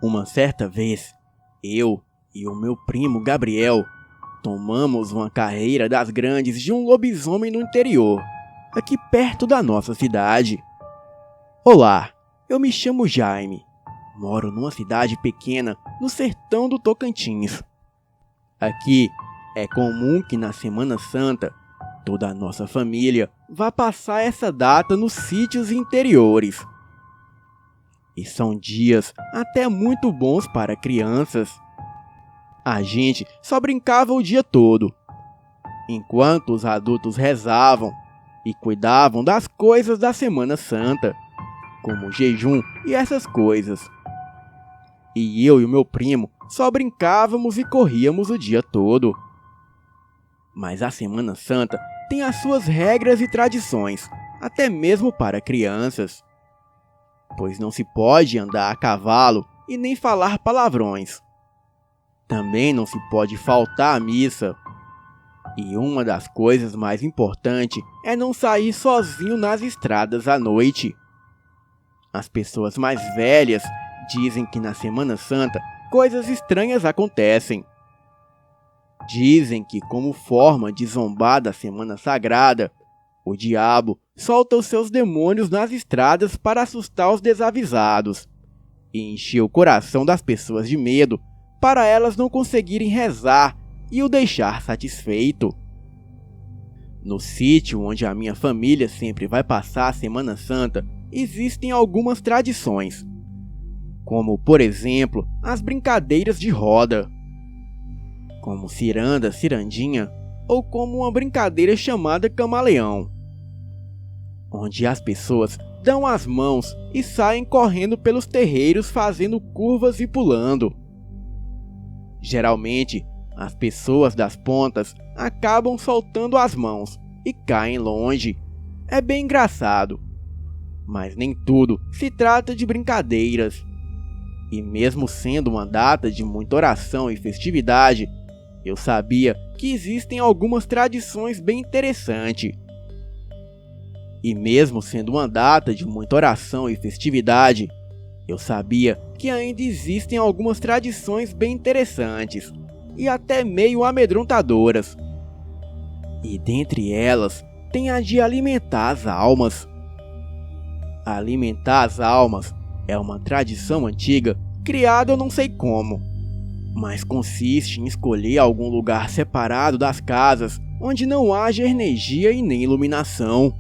Uma certa vez, eu e o meu primo Gabriel tomamos uma carreira das grandes de um lobisomem no interior, aqui perto da nossa cidade. Olá, eu me chamo Jaime. Moro numa cidade pequena no sertão do Tocantins. Aqui é comum que na Semana Santa toda a nossa família vá passar essa data nos sítios interiores. E são dias até muito bons para crianças. A gente só brincava o dia todo, enquanto os adultos rezavam e cuidavam das coisas da Semana Santa, como jejum e essas coisas. E eu e o meu primo só brincávamos e corríamos o dia todo. Mas a Semana Santa tem as suas regras e tradições, até mesmo para crianças. Pois não se pode andar a cavalo e nem falar palavrões. Também não se pode faltar à missa. E uma das coisas mais importantes é não sair sozinho nas estradas à noite. As pessoas mais velhas dizem que na Semana Santa coisas estranhas acontecem. Dizem que, como forma de zombar da Semana Sagrada, o diabo solta os seus demônios nas estradas para assustar os desavisados e encher o coração das pessoas de medo para elas não conseguirem rezar e o deixar satisfeito. No sítio onde a minha família sempre vai passar a Semana Santa, existem algumas tradições, como, por exemplo, as brincadeiras de roda, como ciranda, cirandinha, ou como uma brincadeira chamada camaleão, onde as pessoas dão as mãos e saem correndo pelos terreiros fazendo curvas e pulando. Geralmente, as pessoas das pontas acabam soltando as mãos e caem longe. É bem engraçado, mas nem tudo se trata de brincadeiras. E mesmo sendo uma data de muita oração e festividade, eu sabia que existem algumas tradições bem interessantes. E mesmo sendo uma data de muita oração e festividade, eu sabia que ainda existem algumas tradições bem interessantes e até meio amedrontadoras. E dentre elas, tem a de alimentar as almas. Alimentar as almas é uma tradição antiga, criada eu não sei como, mas consiste em escolher algum lugar separado das casas onde não haja energia e nem iluminação.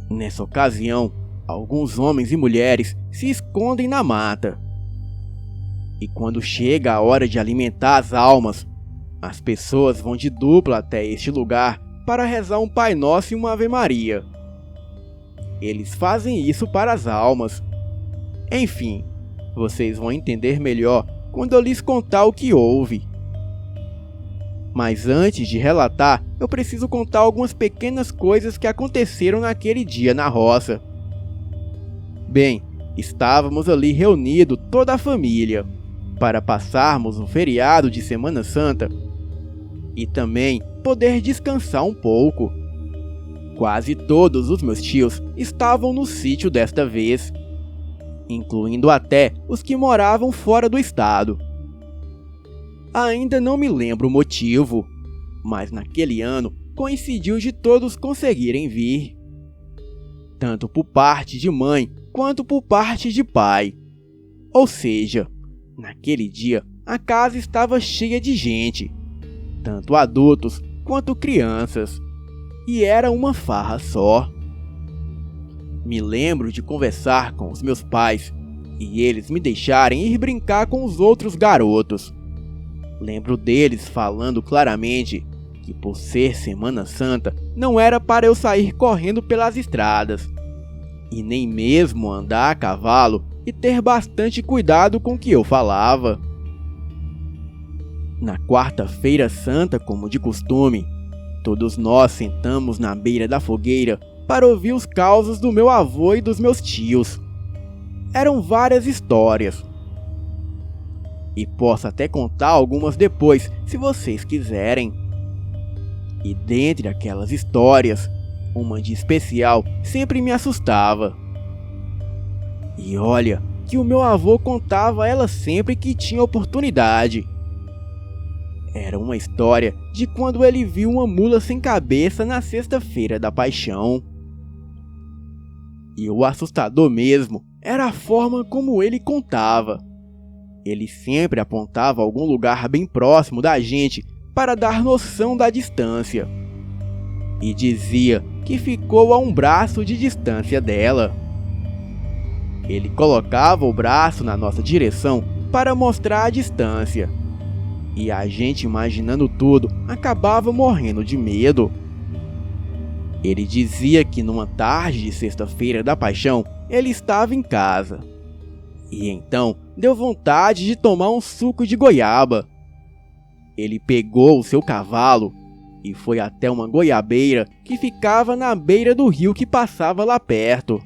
Nessa ocasião, alguns homens e mulheres se escondem na mata. E quando chega a hora de alimentar as almas, as pessoas vão de dupla até este lugar para rezar um Pai Nosso e uma Ave Maria. Eles fazem isso para as almas. Enfim, vocês vão entender melhor quando eu lhes contar o que houve. Mas antes de relatar, eu preciso contar algumas pequenas coisas que aconteceram naquele dia na roça. Bem, estávamos ali reunidos toda a família, para passarmos um feriado de Semana Santa e também poder descansar um pouco. Quase todos os meus tios estavam no sítio desta vez, incluindo até os que moravam fora do estado. Ainda não me lembro o motivo, mas naquele ano coincidiu de todos conseguirem vir, tanto por parte de mãe quanto por parte de pai. Ou seja, naquele dia a casa estava cheia de gente, tanto adultos quanto crianças, e era uma farra só. Me lembro de conversar com os meus pais e eles me deixarem ir brincar com os outros garotos. Lembro deles falando claramente que, por ser Semana Santa, não era para eu sair correndo pelas estradas, e nem mesmo andar a cavalo e ter bastante cuidado com o que eu falava. Na quarta-feira santa, como de costume, todos nós sentamos na beira da fogueira para ouvir os causos do meu avô e dos meus tios. Eram várias histórias, e posso até contar algumas depois, se vocês quiserem. E dentre aquelas histórias, uma de especial sempre me assustava. E olha, que o meu avô contava a ela sempre que tinha oportunidade. Era uma história de quando ele viu uma mula sem cabeça na sexta-feira da Paixão. E o assustador mesmo era a forma como ele contava. Ele sempre apontava algum lugar bem próximo da gente para dar noção da distância. E dizia que ficou a um braço de distância dela. Ele colocava o braço na nossa direção para mostrar a distância. E a gente, imaginando tudo, acabava morrendo de medo. Ele dizia que numa tarde de sexta-feira da Paixão, ele estava em casa. E então deu vontade de tomar um suco de goiaba. Ele pegou o seu cavalo e foi até uma goiabeira que ficava na beira do rio que passava lá perto.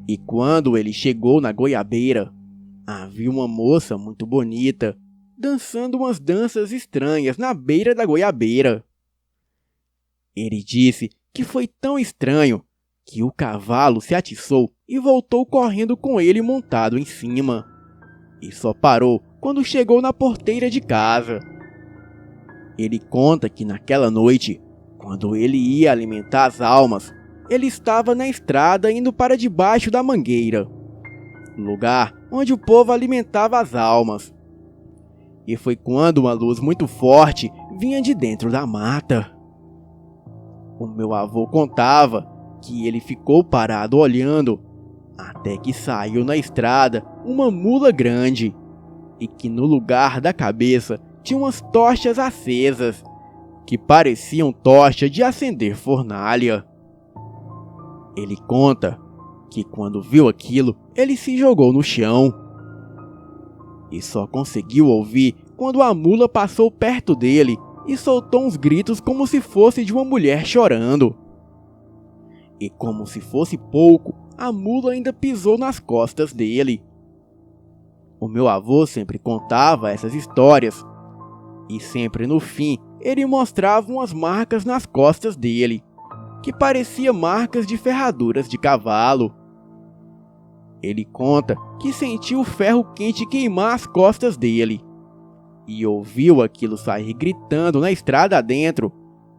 E quando ele chegou na goiabeira, havia uma moça muito bonita dançando umas danças estranhas na beira da goiabeira. Ele disse que foi tão estranho que o cavalo se atiçou e voltou correndo com ele montado em cima. E só parou quando chegou na porteira de casa. Ele conta que naquela noite, quando ele ia alimentar as almas, ele estava na estrada indo para debaixo da mangueira, lugar onde o povo alimentava as almas. E foi quando uma luz muito forte vinha de dentro da mata. O meu avô contava que ele ficou parado olhando, até que saiu na estrada uma mula grande, e que no lugar da cabeça tinha umas tochas acesas, que pareciam tochas de acender fornalha. Ele conta que quando viu aquilo, ele se jogou no chão. E só conseguiu ouvir quando a mula passou perto dele e soltou uns gritos como se fosse de uma mulher chorando. E como se fosse pouco, a mula ainda pisou nas costas dele. O meu avô sempre contava essas histórias, e sempre no fim ele mostrava umas marcas nas costas dele, que parecia marcas de ferraduras de cavalo. Ele conta que sentiu o ferro quente queimar as costas dele, e ouviu aquilo sair gritando na estrada adentro,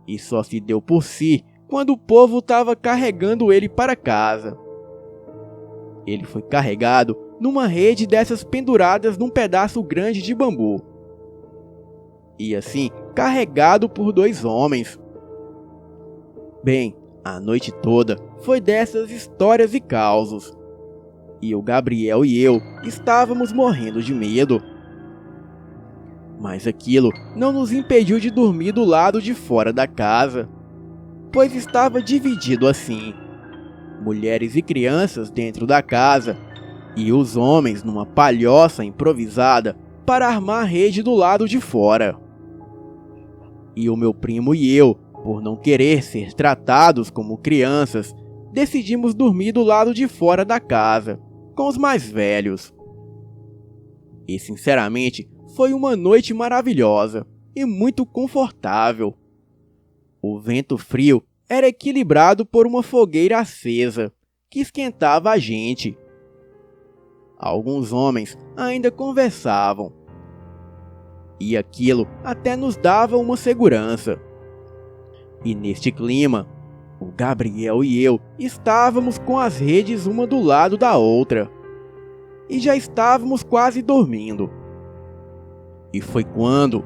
e só se deu por si quando o povo estava carregando ele para casa. Ele foi carregado numa rede dessas penduradas num pedaço grande de bambu, e assim carregado por 2 homens. Bem, a noite toda foi dessas histórias e causos, e o Gabriel e eu estávamos morrendo de medo. Mas aquilo não nos impediu de dormir do lado de fora da casa, pois estava dividido assim: mulheres e crianças dentro da casa, e os homens numa palhoça improvisada para armar a rede do lado de fora. E o meu primo e eu, por não querer ser tratados como crianças, decidimos dormir do lado de fora da casa, com os mais velhos. E sinceramente, foi uma noite maravilhosa e muito confortável. O vento frio era equilibrado por uma fogueira acesa, que esquentava a gente. Alguns homens ainda conversavam, e aquilo até nos dava uma segurança. E neste clima, o Gabriel e eu estávamos com as redes uma do lado da outra, e já estávamos quase dormindo. E foi quando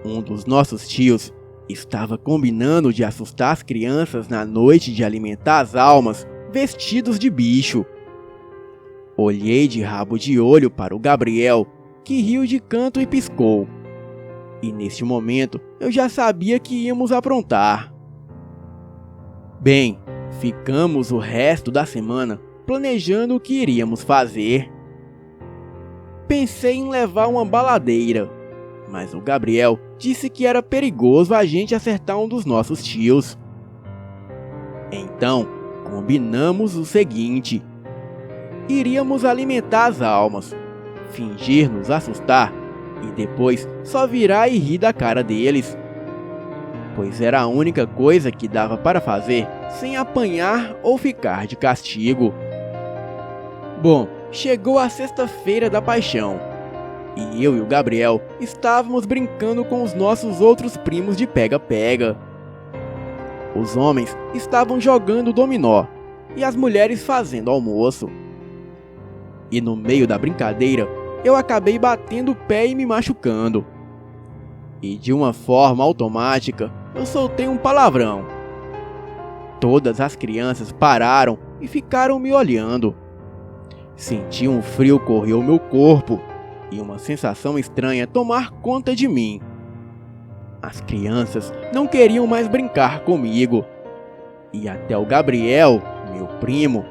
um dos nossos tios estava combinando de assustar as crianças na noite de alimentar as almas vestidos de bicho. Olhei de rabo de olho para o Gabriel, que riu de canto e piscou. E neste momento eu já sabia que íamos aprontar. Bem, ficamos o resto da semana planejando o que iríamos fazer. Pensei em levar uma baladeira, mas o Gabriel disse que era perigoso a gente acertar um dos nossos tios. Então, combinamos o seguinte: iríamos alimentar as almas, fingir nos assustar e depois só virar e rir da cara deles, pois era a única coisa que dava para fazer sem apanhar ou ficar de castigo. Bom, chegou a sexta-feira da paixão, e eu e o Gabriel estávamos brincando com os nossos outros primos de pega-pega. Os homens estavam jogando dominó e as mulheres fazendo almoço. E no meio da brincadeira, eu acabei batendo o pé e me machucando. E de uma forma automática, eu soltei um palavrão. Todas as crianças pararam e ficaram me olhando. Senti um frio correr o meu corpo e uma sensação estranha tomar conta de mim. As crianças não queriam mais brincar comigo. E até o Gabriel, meu primo,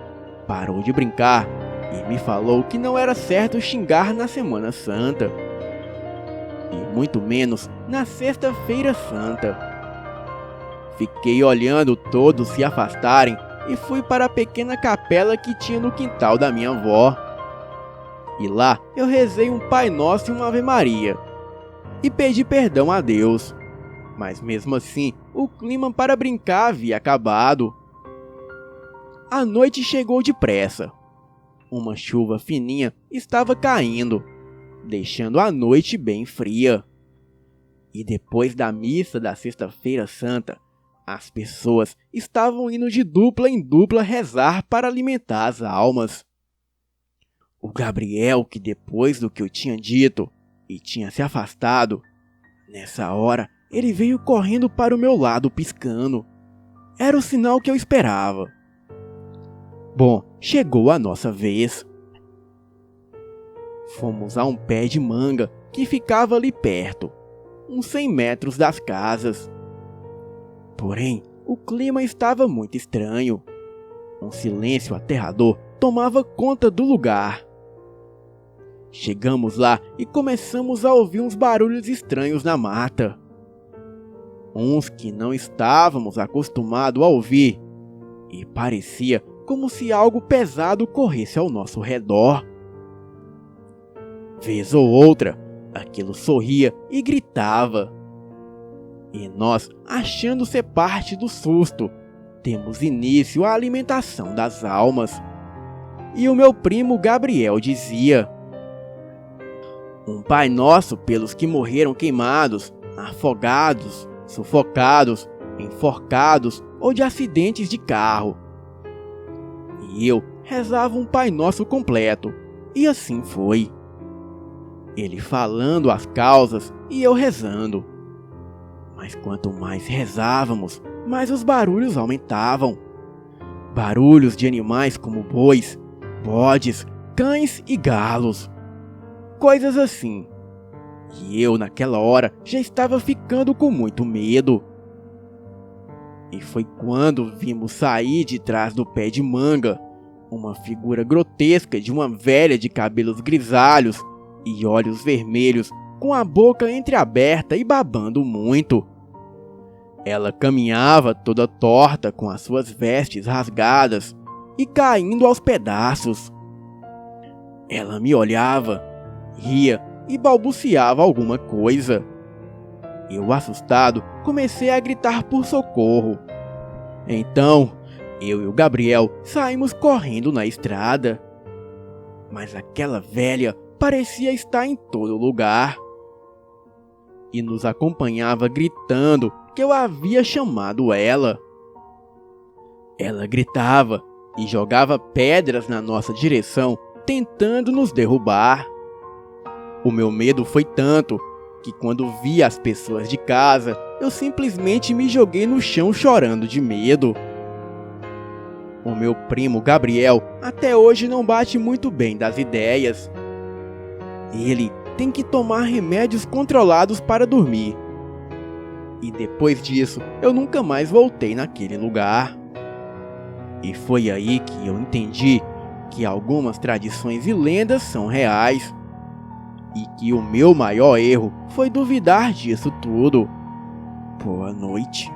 parou de brincar e me falou que não era certo xingar na Semana Santa. E muito menos na Sexta-feira Santa. Fiquei olhando todos se afastarem e fui para a pequena capela que tinha no quintal da minha avó. E lá eu rezei um Pai Nosso e uma Ave Maria. E pedi perdão a Deus. Mas mesmo assim, o clima para brincar havia acabado. A noite chegou depressa. Uma chuva fininha estava caindo, deixando a noite bem fria. E depois da missa da Sexta-feira Santa, as pessoas estavam indo de dupla em dupla rezar para alimentar as almas. O Gabriel, que depois do que eu tinha dito e tinha se afastado, nessa hora ele veio correndo para o meu lado piscando. Era o sinal que eu esperava. Bom, chegou a nossa vez. Fomos a um pé de manga que ficava ali perto, uns 100 metros das casas. Porém, o clima estava muito estranho. Um silêncio aterrador tomava conta do lugar. Chegamos lá e começamos a ouvir uns barulhos estranhos na mata. Uns que não estávamos acostumados a ouvir. E parecia como se algo pesado corresse ao nosso redor. Vez ou outra, aquilo sorria e gritava. E nós, achando ser parte do susto, temos início à alimentação das almas. E o meu primo Gabriel dizia: um Pai Nosso pelos que morreram queimados, afogados, sufocados, enforcados ou de acidentes de carro. E eu rezava um Pai Nosso completo, e assim foi. Ele falando as causas e eu rezando. Mas quanto mais rezávamos, mais os barulhos aumentavam. Barulhos de animais como bois, bodes, cães e galos. Coisas assim. E eu naquela hora já estava ficando com muito medo. E foi quando vimos sair de trás do pé de manga uma figura grotesca de uma velha de cabelos grisalhos e olhos vermelhos, com a boca entreaberta e babando muito. Ela caminhava toda torta com as suas vestes rasgadas e caindo aos pedaços. Ela me olhava, ria e balbuciava alguma coisa. Eu, assustado, comecei a gritar por socorro. Então, eu e o Gabriel saímos correndo na estrada. Mas aquela velha parecia estar em todo lugar. E nos acompanhava gritando que eu havia chamado ela. Ela gritava e jogava pedras na nossa direção, tentando nos derrubar. O meu medo foi tanto que quando vi as pessoas de casa, eu simplesmente me joguei no chão chorando de medo. O meu primo Gabriel até hoje não bate muito bem das ideias. Ele tem que tomar remédios controlados para dormir. E depois disso, eu nunca mais voltei naquele lugar. E foi aí que eu entendi que algumas tradições e lendas são reais. E que o meu maior erro foi duvidar disso tudo. Boa noite.